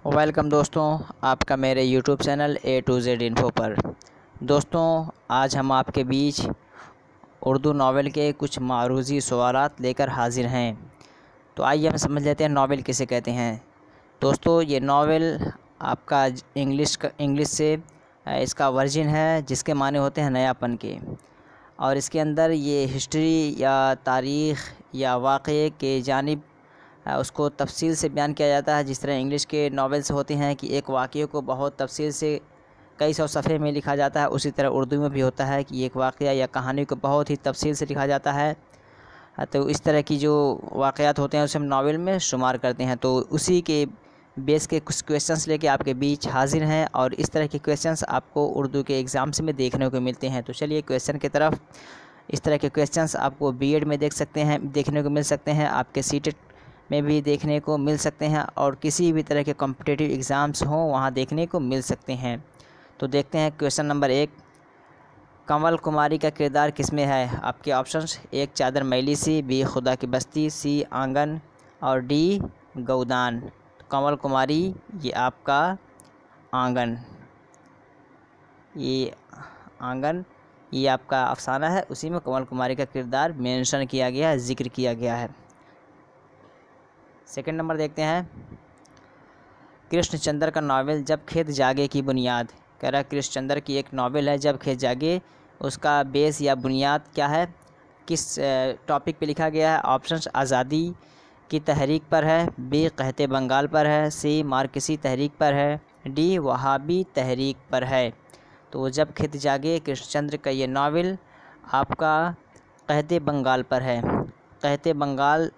Welcome दोस्तों, आपका मेरे YouTube channel A to Z info पर। दोस्तों, आज हम आपके बीच उर्दू नावल के कुछ मारूज़ी सवालात लेकर हाज़िर हैं। तो आइए हम समझ लेते हैं नावल किसे कहते हैं। दोस्तों, ये नावल आपका इंग्लिश से इसका वर्जिन है, जिसके माने होते हैं नयापन के। और इसके अंदर ये हिस्ट्री या तारीख़ या वाक़े के जानिब उसको तफसील से बयान किया जाता है। जिस तरह इंग्लिश के नावल्स होते हैं कि एक वाक़े को बहुत तफसील से कई सौ सफ़े में लिखा जाता है, उसी तरह उर्दू में भी होता है कि एक वाक़या या कहानी को बहुत ही तफसील से लिखा जाता है। तो इस तरह की जो वाक़यात होते हैं उसे हम नावल में शुमार करते हैं। तो उसी के बेस के कुछ क्वेश्चंस लेके आपके बीच हाजिर हैं, और इस तरह के क्वेश्चंस आपको उर्दू के एग्ज़ाम्स में देखने को मिलते हैं। तो चलिए क्वेश्चन की तरफ। इस तरह के क्वेश्चंस आपको बीएड में देखने को मिल सकते हैं, आपके सीटेट में भी देखने को मिल सकते हैं, और किसी भी तरह के कॉम्पिटिटिव एग्ज़ाम्स हों वहाँ देखने को मिल सकते हैं। तो देखते हैं क्वेश्चन नंबर 1। कंवल कुमारी का किरदार किसमें है? आपके ऑप्शंस: एक चादर मैली सी, बी खुदा की बस्ती, सी आंगन, और डी गौदान। तो कंवल कुमारी ये आपका आंगन, ये आपका अफसाना है, उसी में कंवल कुमारी का किरदार मेंशन किया गया है, ज़िक्र किया गया है। सेकंड नंबर देखते हैं। कृष्णचंद्र का नावल जब खेत जागे की बुनियाद। कह रहा है कृष्णचंद्र की एक नावल है जब खेत जागे, उसका बेस या बुनियाद क्या है, किस टॉपिक पे लिखा गया है? ऑप्शंस: आज़ादी की तहरीक पर है, बी कहते बंगाल पर है, सी मार्क्सी तहरीक पर है, डी वहाबी तहरीक पर है। तो जब खेत जागे कृष्णचंद्र का ये नावल आपका कहते बंगाल पर है। कहते बंगाल,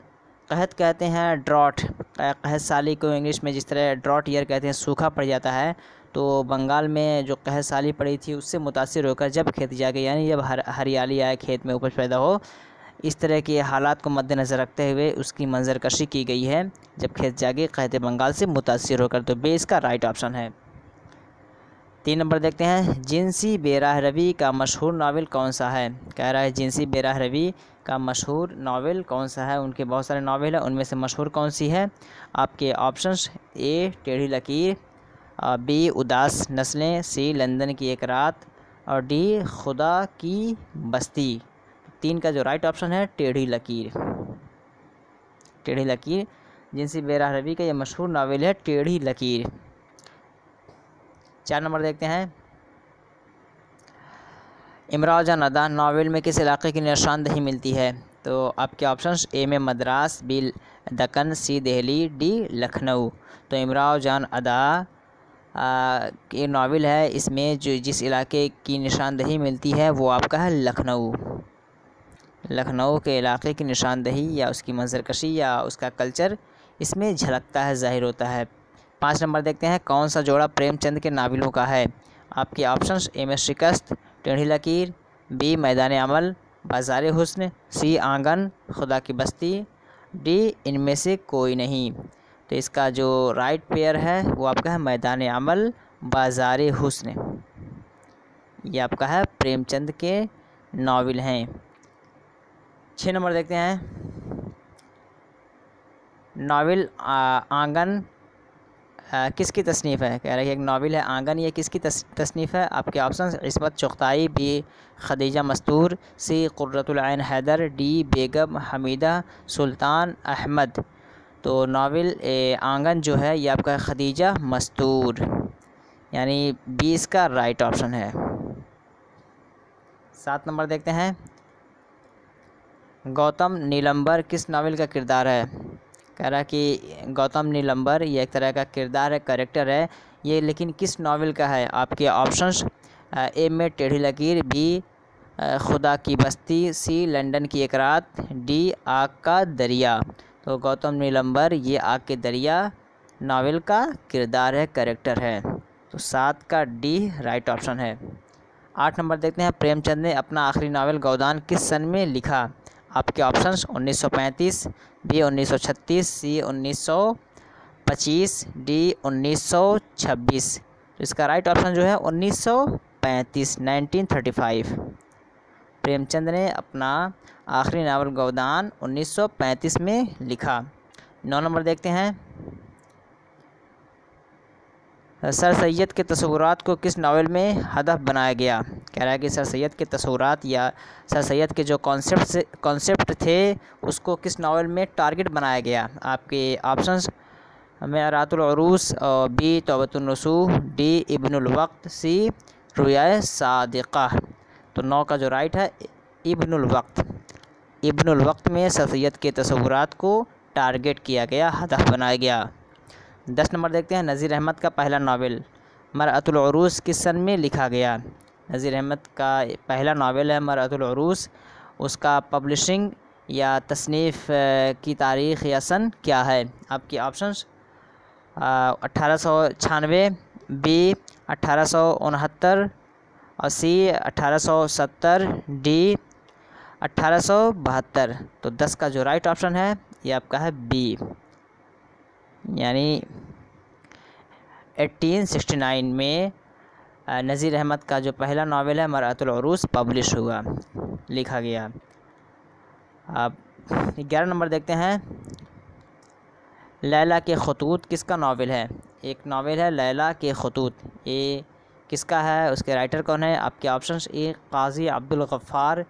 कहत कहते हैं ड्रॉट, कहत साली को इंग्लिश में जिस तरह ड्रॉट ईयर कहते हैं, सूखा पड़ जाता है, तो बंगाल में जो कहत साली पड़ी थी उससे मुतासिर होकर जब खेत जागे, यानी जब हरियाली आए, खेत में उपज पैदा हो, इस तरह के हालात को मद्देनज़र रखते हुए उसकी मंजरकशी की गई है, जब खेत जागे कहते बंगाल से मुतासिर होकर। तो बे इसका राइट ऑप्शन है। 3 नंबर देखते हैं। जिनसी बेराह रवी का मशहूर नावल कौन सा है? कह रहा है जिनसी बेराह रवी का मशहूर नावल कौन सा है? उनके बहुत सारे नावल हैं, उनमें से मशहूर कौन सी है? आपके ऑप्शंस: ए टेढ़ी लकीर, बी उदास नस्लें, सी लंदन की एक रात, और डी खुदा की बस्ती। 3 का जो राइट ऑप्शन है टेढ़ी लकीर। टेढ़ी लकीर जिनसी बेराह रवी का यह मशहूर नावल है, टेढ़ी लकीर। 4 नंबर देखते हैं। इमराव जान अदा नावल में किस इलाके की निशानदही मिलती है? तो आपके ऑप्शंस: ए में मद्रास, बी दक्कन, सी दिल्ली, डी लखनऊ। तो इमराव जान अदा ये नावल है, इसमें जो जिस इलाके की निशानदही मिलती है वो आपका है लखनऊ। लखनऊ के इलाके की निशानदही या उसकी मंजरकशी या उसका कल्चर इसमें झलकता है, ज़ाहिर होता है। 5 नंबर देखते हैं। कौन सा जोड़ा प्रेमचंद के नावलों का है? आपके ऑप्शंस: ए में शिकस्त, टेढ़ी लकीर, बी मैदान अमल, बाज़ार हुस्न, सी आंगन, खुदा की बस्ती, डी इनमें से कोई नहीं। तो इसका जो राइट पेयर है वो आपका है मैदान अमल, बाज़ार हुस्न। ये आपका है प्रेमचंद के नावल हैं। 6 नंबर देखते हैं। नावल आंगन किसकी तसनीफ़ है? कह रहा है कि एक नावल है आंगन, ये किसकी तसनीफ़ है? आपके ऑप्शन: इस्मत चुग़ताई, बी खदीजा मस्तूर, सी कुर्रतुल ऐन हैदर, डी बेगम हमीदा सुल्तान अहमद। तो नावल आंगन जो है ये आपका खदीजा मस्तूर, यानी 20 का राइट ऑप्शन है। 7 नंबर देखते हैं। गौतम नीलंबर किस नावल का किरदार है? कह रहा है कि गौतम नीलंबर ये एक तरह का किरदार है, कैरेक्टर है ये, लेकिन किस नावल का है? आपके ऑप्शंस: ए में टेढ़ी लकीर, बी खुदा की बस्ती, सी लंदन की एक रात, डी आग का दरिया। तो गौतम नीलंबर ये आग के दरिया नावल का किरदार है, कैरेक्टर है। तो 7 का डी राइट ऑप्शन है। 8 नंबर देखते हैं। प्रेमचंद ने अपना आखिरी नावल गौदान किस सन में लिखा? आपके ऑप्शंस: 1935, बी 1936, सी 1925, डी 1926। तो इसका राइट ऑप्शन जो है 1935, 1935। प्रेमचंद ने अपना आखिरी नावल गौदान 1935 में लिखा। 9 नंबर देखते हैं। सर सैयद के तस्वुरात को किस नावल में हदफ बनाया गया। कह रहा है कि सर सैयद के तस्वुरात या सर सैयद के जो कॉन्सेप्ट थे उसको किस नावल में टारगेट बनाया गया। आपके ऑप्शंस मेरातुल उरूस, बी तौबतुन नसूह, डी इब्नुल वक्त, सी रुया सादिक़ा। तो 9 का जो राइट है इब्नुल वक्त। इब्नुल वक्त में सर सैयद के तस्वुरात को टारगेट किया गया, हदफ बनाया गया। 10 नंबर देखते हैं, नज़ीर अहमद का पहला नावल मरअतुल उरूस किस सन में लिखा गया। नज़ीर अहमद का पहला नावल है मरअतुल उरूस, उसका पब्लिशिंग या तसनीफ़ की तारीख़ या सन क्या है। आपके ऑप्शंस 1896, बी 1869 और सी 1870, डी 1872। तो 10 का जो राइट ऑप्शन है ये आपका है बी, यानी 1869 में नज़ीर अहमद का जो पहला नावल है मरअतुल उरूस पब्लिश हुआ, लिखा गया। अब 11 नंबर देखते हैं, लैला के खतूत किसका नावल है। एक नावल है लैला के खतूत, ये किसका है, उसके राइटर कौन है। आपके options A Kazi Abdul Gaffar,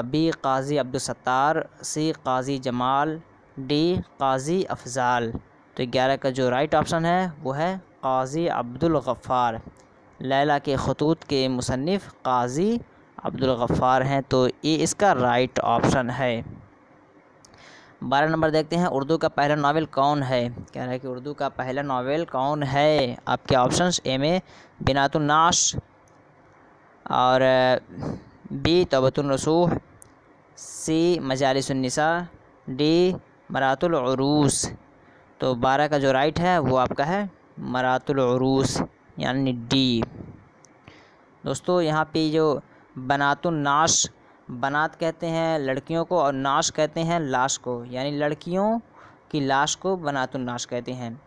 B Kazi Abdul Sattar, C Kazi Jamal, D Kazi Afzal. तो 11 का जो राइट ऑप्शन है वो है काजी अब्दुल गफ़्फ़ार। लैला के खतूत के मुसन्निफ़ काजी अब्दुल गफ़्फ़ार हैं, तो ये इसका राइट ऑप्शन है। 12 नंबर देखते हैं, उर्दू का पहला नावल कौन है। कह रहा है कि उर्दू का पहला नावल कौन है। आपके ऑप्शंस ए में बिनातुन नाश और बी तौबतुन नसूह, सी मजालिसुन निसा, डी मरातुल उरूस। तो 12 का जो राइट है वो आपका है मरातुल उरूस, यानी डी। दोस्तों यहाँ पे जो बनातुन नाश, बनात कहते हैं लड़कियों को और नाश कहते हैं लाश को, यानी लड़कियों की लाश को बनातुन नाश कहते हैं।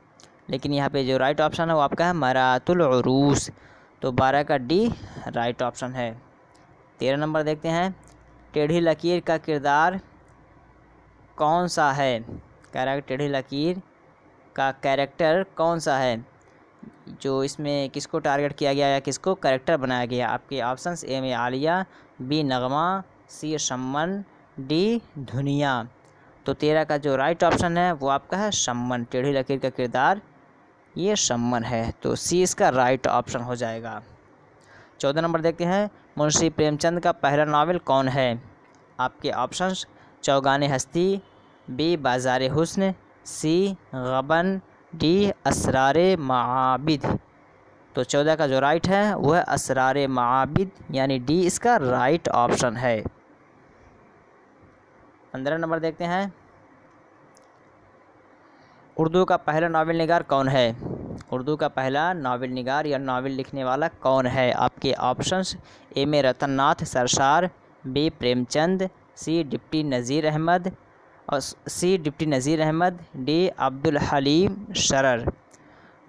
लेकिन यहाँ पे जो राइट ऑप्शन है वो आपका है मरातुल उरूस। तो 12 का डी राइट ऑप्शन है। 13 नंबर देखते हैं, टेढ़ी लकीर का किरदार कौन सा है। कह रहा है टेढ़ी लकीर का कैरेक्टर कौन सा है, जो इसमें किसको टारगेट किया गया या किसको कैरेक्टर बनाया गया। आपके ऑप्शंस ए में आलिया, बी नगमा, सी शम्मन, डी धुनिया। तो 13 का जो राइट ऑप्शन है वो आपका है शम्मन। टेढ़ी लकीर का किरदार ये शम्मन है, तो सी इसका राइट ऑप्शन हो जाएगा। 14 नंबर देखते हैं, मुंशी प्रेमचंद का पहला नावल कौन है। आपके ऑप्शंस चौगाने हस्ती, बी बाज़ार हुस्न, सी गबन, डी असरारे माबिद। तो 14 का जो राइट है वो है असरारे माबिद, यानी डी इसका राइट ऑप्शन है। 15 नंबर देखते हैं, उर्दू का पहला नावल निगार कौन है। उर्दू का पहला नावल निगार या नावल लिखने वाला कौन है। आपके ऑप्शंस ए में रतन नाथ सरशार, बी प्रेमचंद, सी डिप्टी नज़ीर अहमद और सी डिप्टी नज़ीर अहमद, डी अब्दुल हलीम शरर।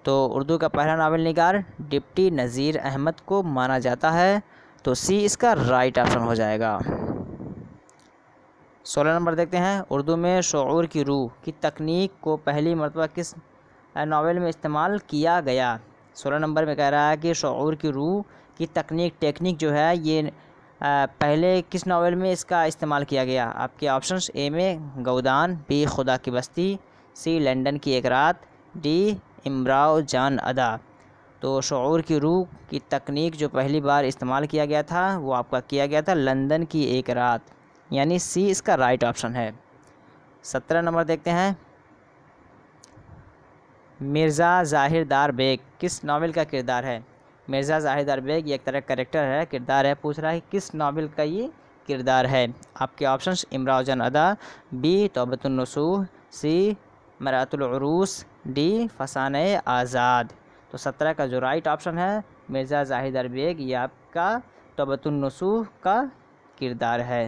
तो उर्दू का पहला नावल निगार डिप्टी नज़ीर अहमद को माना जाता है, तो सी इसका राइट ऑप्शन हो जाएगा। 16 नंबर देखते हैं, उर्दू में शऊर की रूह की तकनीक को पहली मरतबा किस नावल में इस्तेमाल किया गया। 16 नंबर में कह रहा है कि शऊर की रूह की टेक्निक जो है ये पहले किस नावल में इसका इस्तेमाल किया गया। आपके ऑप्शंस ए में गौदान, बी खुदा की बस्ती, सी लंदन की एक रात, डी इमराव जान अदा। तो शऊर की रूह की तकनीक जो पहली बार इस्तेमाल किया गया था वो आपका किया गया था लंदन की एक रात, यानी सी इसका राइट ऑप्शन है। 17 नंबर देखते हैं, मिर्ज़ा ज़ाहिरदार बेग किस नावल का किरदार है। मिर्ज़ा ज़ाहिरदार बेग ये एक तरह कैरेक्टर है, किरदार है, पूछ रहा है किस नावल का ये किरदार है। आपके ऑप्शंस इमराव जान अदा, बी तौबतुन नसूह, सी मरातुल उरूस, डी फसाने आज़ाद। तो 17 का जो राइट ऑप्शन है मिर्ज़ा ज़ाहिरदार बेग, ये आपका तौबतुन नसूह का किरदार है।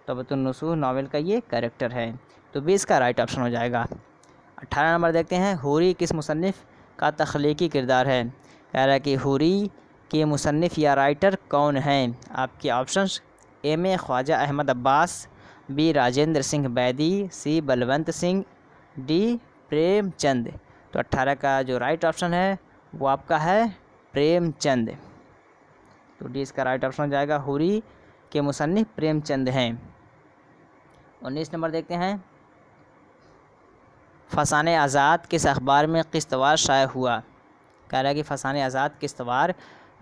तौबतुन नसूह नावल का ये कैरेक्टर है, तो बी इसका राइट ऑप्शन हो जाएगा। 18 नंबर देखते हैं, हुरी किस मुसन्निफ़ का तख्लीकी किरदार है। कह रहा है कि हुरी के मुसन्निफ़ या राइटर कौन हैं। आपके ऑप्शंस ए में ख्वाजा अहमद अब्बास, बी राजेंद्र सिंह बैदी, सी बलवंत सिंह, डी प्रेमचंद। तो 18 का जो राइट ऑप्शन है वो आपका है प्रेमचंद। तो डी इसका राइट ऑप्शन हो जाएगा। हुरी के मुसन्निफ प्रेमचंद हैं। 19 नंबर देखते हैं, फसाने आज़ाद किस अखबार में किस्तवार शाये हुआ। कह रहा है कि फसाने आज़ाद किस्तवार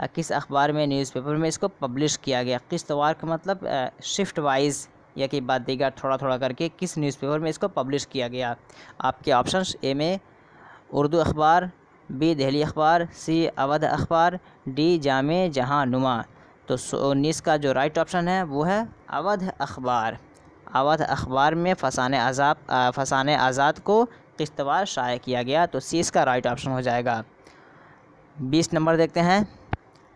किस अखबार में, न्यूज़पेपर में इसको पब्लिश किया गया। किस्तवार का मतलब शिफ्ट वाइज या कि बाद दीगर थोड़ा थोड़ा करके किस न्यूज़पेपर में इसको पब्लिश किया गया। आपके ऑप्शंस ए में उर्दू अखबार, बी दिल्ली अखबार, सी अवध अखबार, डी जामे जहां नुमा। तो 19 का जो राइट ऑप्शन है वो है अवध अखबार। अवध अखबार में फसाने आज़ाद को किस्तवार शाये किया गया। तो सी इसका राइट ऑप्शन हो जाएगा। 20 नंबर देखते हैं,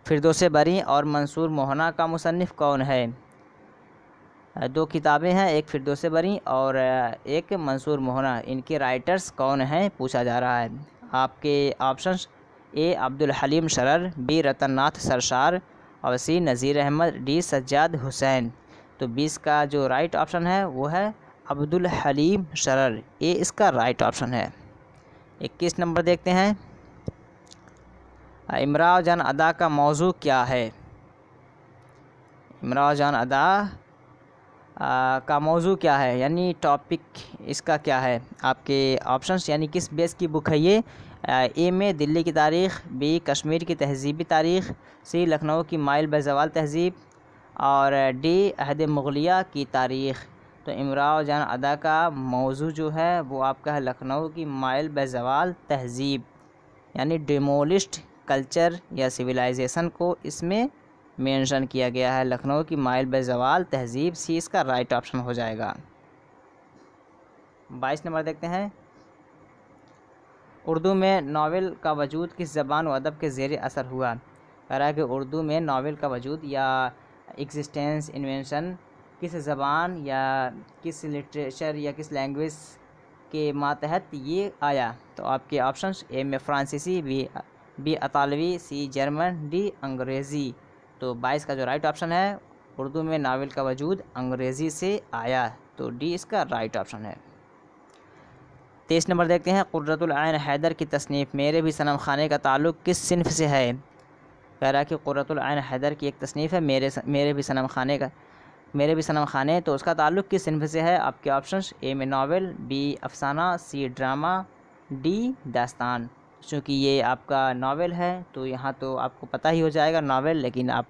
फिरदौस बरी और मंसूर मोहना का मुसन्निफ़ कौन है। दो किताबें हैं, एक फिरदौस बरी और एक मंसूर मोहना। इनके राइटर्स कौन हैं पूछा जा रहा है। आपके options A Abdul Halim Sharar, B Ratan Nath Sarshar और सी नज़ीर अहमद, डी सज्जाद हुसैन। तो 20 का जो राइट ऑप्शन है वो है अब्दुल हलीम शरर। ए इसका राइट ऑप्शन है। 21 नंबर देखते हैं, इमराव जान अदा का मौजू क्या है। इमराव जान अदा का मौजू क्या है, यानी टॉपिक इसका क्या है। आपके ऑप्शंस यानी किस बेस की बुक है ये। ए में दिल्ली की तारीख़, बी कश्मीर की तहज़ीबी तारीख़, सी लखनऊ की माइल बज़वाल तहज़ीब और डी अहद मुग़लिया की तारीख़। तो इमराव जान अदा का मौजू जो है वो आपका है लखनऊ की माइल बज़वाल तहज़ीब, यानी डिमोलिश्ड कल्चर या सिविलाइजेशन को इसमें मेंशन किया गया है। लखनऊ की माइल बज़वाल तहज़ीब, सी इसका राइट ऑप्शन हो जाएगा। 22 नंबर देखते हैं, उर्दू में नावल का वजूद किस ज़बान व अदब के ज़ेर असर हुआ। कह रहा है कि उर्दू में नावल का वजूद या एग्जिस्टेंस, इन्वेंशन किस ज़बान या किस लिटरेचर या किस लैंग्वेज के मातहत ये आया। तो आपके ऑप्शंस ए में फ़्रांसीसी, बी अतालवी, सी जर्मन, डी अंग्रेज़ी। तो 22 का जो राइट ऑप्शन है, उर्दू में नावल का वजूद अंग्रेज़ी से आया। तो डी इसका राइट ऑप्शन है। 23 नंबर देखते हैं, क़ुर्रतुल ऐन हैदर की तसनीफ़ मेरे भी सनम खाने का ताल्लुक़ किस सिन्फ़ से है। कह रहा है कि क़ुर्रतुल ऐन हैदर की एक तसनीफ़ है मेरे भी सनम खाने, तो उसका ताल्लुक़ किस सिन्फ़ से है। आपके ऑप्शंस ए में नावल, बी अफ़साना, सी ड्रामा, डी दास्तान। चूँकि ये आपका नावल है तो यहाँ तो आपको पता ही हो जाएगा नावल, लेकिन आप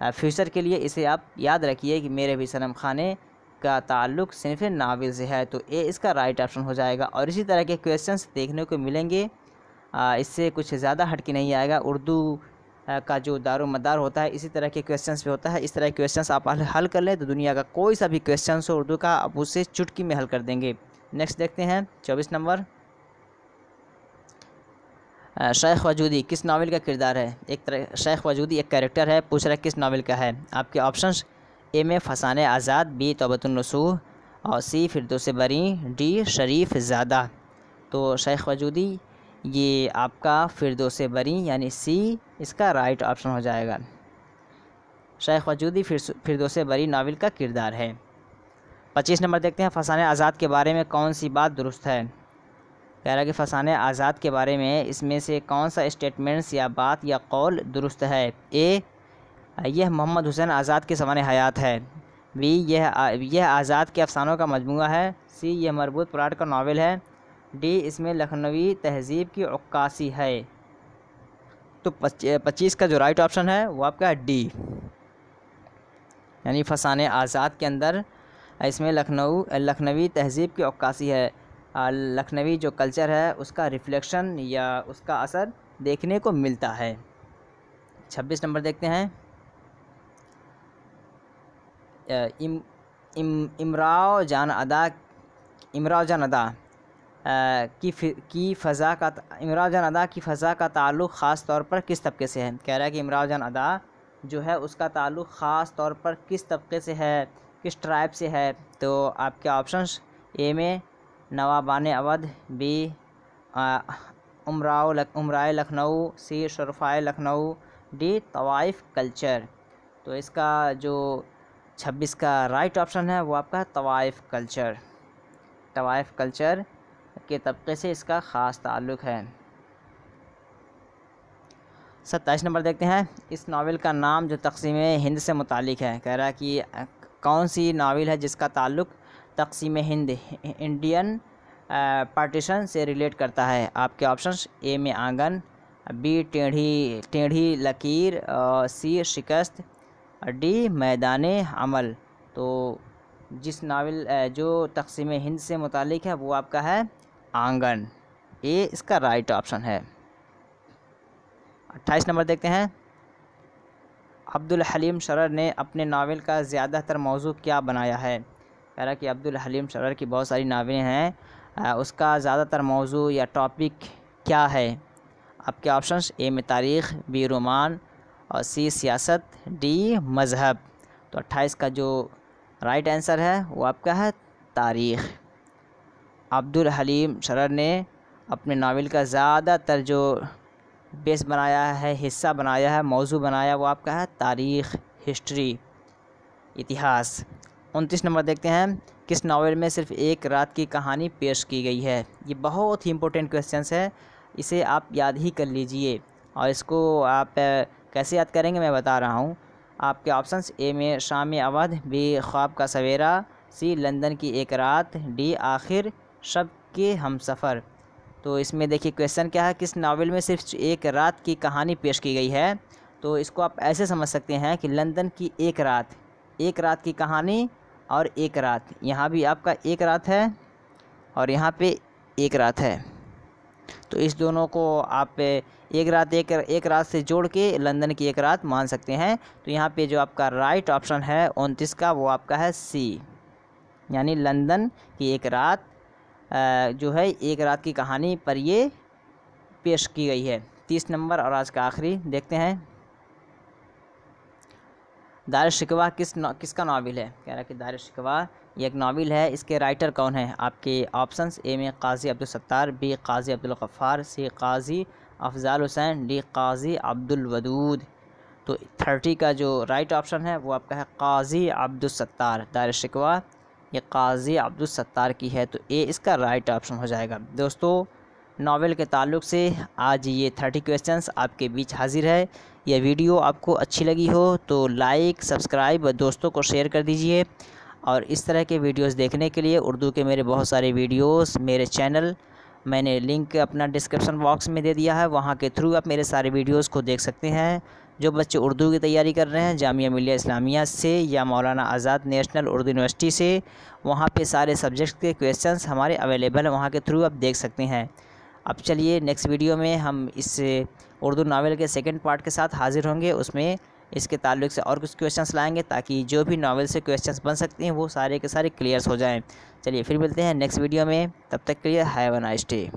फ्यूचर के लिए इसे आप याद रखिए कि मेरे भी सनम खाने का ताल्लुक़ सिर्फ़ नावल से है। तो ए इसका राइट ऑप्शन हो जाएगा। और इसी तरह के क्वेश्चंस देखने को मिलेंगे, इससे कुछ ज़्यादा हट के नहीं आएगा। उर्दू का जो दारोमदार होता है इसी तरह के क्वेश्चंस पे होता है। इस तरह के क्वेश्चंस आप हल कर लें तो दुनिया का कोई सा भी क्वेश्चन हो उर्दू का आप उसे चुटकी में हल कर देंगे। नेक्स्ट देखते हैं 24 नंबर, शेख वजूदी किस नावल का किरदार है। शेख वजूदी एक कैरेक्टर है, पूछ रहा है किस नावल का है। आपके ऑप्शंस ए में फसाने आज़ाद, बी तौबतुन नसूह और सी फिरदौस बरी, डी शरीफ ज़ादा। तो शेख वजूदी ये आपका फिरदौस बरी यानी सी इसका राइट ऑप्शन हो जाएगा। शेख वजूदी फिरदौस बरी नावल का किरदार है। 25 नंबर देखते हैं, फसाने आज़ाद के बारे में कौन सी बात दुरुस्त है। कह रहा है कि फसाने आज़ाद के बारे में इसमें से कौन सा स्टेटमेंट्स या बात या कौल दुरुस्त है। ए यह मोहम्मद हुसैन आज़ाद के ज़माने हयात है, बी यह आज़ाद के अफसानों का मजमूआ है, सी यह मरबूत प्लाट का नावल है, डी इसमें लखनवी तहज़ीब की उक्कासी है। तो 25 का जो राइट ऑप्शन है वो आपका डी, यानी फसाने आज़ाद के अंदर इसमें लखनवी तहज़ीब की उक्कासी है। लखनवी जो कल्चर है उसका रिफ्लेक्शन या उसका असर देखने को मिलता है। 26 नंबर देखते हैं, इमराव जान अदा की फ़ज़ा का ताल्लुक़ ख़ास तौर पर किस तबके से है। कह रहा है कि इमराव जान अदा जो है उसका ताल्लुक़ ख़ास तौर पर किस तबके से है, किस ट्राइब से है। तो आपके ऑप्शंस ए में नवाबान अवध, बी उमराए लखनऊ, सी शरफ़ाए लखनऊ, डी तवाइफ़ कल्चर। तो इसका जो 26 का राइट ऑप्शन है वो आपका तवाइफ़ कल्चर के तबके से इसका ख़ास ताल्लुक़ है। 27 नंबर देखते हैं। इस नावल का नाम जो तक़सीम हिंद से मुतालिक है, कह रहा है कि कौन सी नावल है जिसका ताल्लुक़ तक़सीम हिंद इंडियन पार्टीशन से रिलेट करता है। आपके ऑप्शंस ए में आंगन, बी टेढ़ी लकीर, सी शिकस्त, डी मैदाने अमल। तो जिस नावल जो तक़सीम हिंद से मुतालिक है वो आपका है आंगन, ए इसका राइट ऑप्शन है। 28 नंबर देखते हैं। अब्दुल हलीम शरर ने अपने नावल का ज़्यादातर मौजू क्या बनाया है। कह रहा है कि अब्दुल हलीम शरर की बहुत सारी नावलें हैं, उसका ज़्यादातर मौजू या टॉपिक क्या है। आपके ऑप्शंस ए में तारीख़, बी रोमान, और सी सियासत, डी मज़हब। तो 28 का जो राइट आंसर है वो आपका है तारीख़। अब्दुल हलीम शरर ने अपने नावल का ज़्यादातर जो बेस बनाया है, हिस्सा बनाया है, मौजू बनाया, वो आपका है तारीख़, हिस्ट्री, इतिहास। 29 नंबर देखते हैं। किस नावल में सिर्फ़ एक रात की कहानी पेश की गई है। ये बहुत ही इंपॉर्टेंट क्वेश्चंस है, इसे आप याद ही कर लीजिए। और इसको आप कैसे याद करेंगे मैं बता रहा हूँ। आपके ऑप्शंस ए में शाम अवध, बी ख्वाब का सवेरा, सी लंदन की एक रात, डी आखिर शब के हमसफ़र। तो इसमें देखिए क्वेश्चन क्या है, किस नावल में सिर्फ एक रात की कहानी पेश की गई है। तो इसको आप ऐसे समझ सकते हैं कि लंदन की एक रात की कहानी और एक रात, यहाँ भी आपका एक रात है और यहाँ पे एक रात है। तो इस दोनों को आप एक रात से जोड़ के लंदन की एक रात मान सकते हैं। तो यहाँ पे जो आपका राइट ऑप्शन है 29 का, वो आपका है सी, यानी लंदन की एक रात जो है एक रात की कहानी पर ये पेश की गई है। 30 नंबर और आज का आखिरी देखते हैं। दार शिकवा किसका नावल है। कह रहा है कि दार शिकवा ये एक नावल है, इसके राइटर कौन है। आपके ऑप्शंस ए में काजी अब्दुल सत्तार, बी काजी अब्दुल गफ़ार, सी काजी अफजाल हुसैन, डी काजी अब्दुल वदूद। तो 30 का जो राइट ऑप्शन है वो आपका है काजी अब्दुल सत्तार। दार शिकवा ये काजी अब्दुल सत्तार की है, तो ए इसका राइट ऑप्शन हो जाएगा। दोस्तों, नावल के ताल्लुक़ से आज ये 30 क्वेश्चंस आपके बीच हाजिर है। यह वीडियो आपको अच्छी लगी हो तो लाइक, सब्सक्राइब और दोस्तों को शेयर कर दीजिए। और इस तरह के वीडियोस देखने के लिए उर्दू के मेरे बहुत सारे वीडियोस, मेरे चैनल मैंने लिंक अपना डिस्क्रिप्शन बॉक्स में दे दिया है, वहाँ के थ्रू आप मेरे सारे वीडियोस को देख सकते हैं। जो बच्चे उर्दू की तैयारी कर रहे हैं जामिया मिलिया इस्लामिया से या मौलाना आज़ाद नेशनल उर्दू यूनिवर्सिटी से, वहाँ पे सारे सब्जेक्ट के क्वेश्चंस हमारे अवेलेबल हैं, वहाँ के थ्रू आप देख सकते हैं। अब चलिए नेक्स्ट वीडियो में हम इस उर्दू नावल के सेकंड पार्ट के साथ हाज़िर होंगे। उसमें इसके ताल्लुक़ से और कुछ क्वेश्चंस लाएंगे ताकि जो भी नावल से क्वेश्चंस बन सकते हैं वो सारे के सारे क्लियर्स हो जाएं। चलिए फिर मिलते हैं नेक्स्ट वीडियो में, तब तक के लिए हैव अ नाइस डे।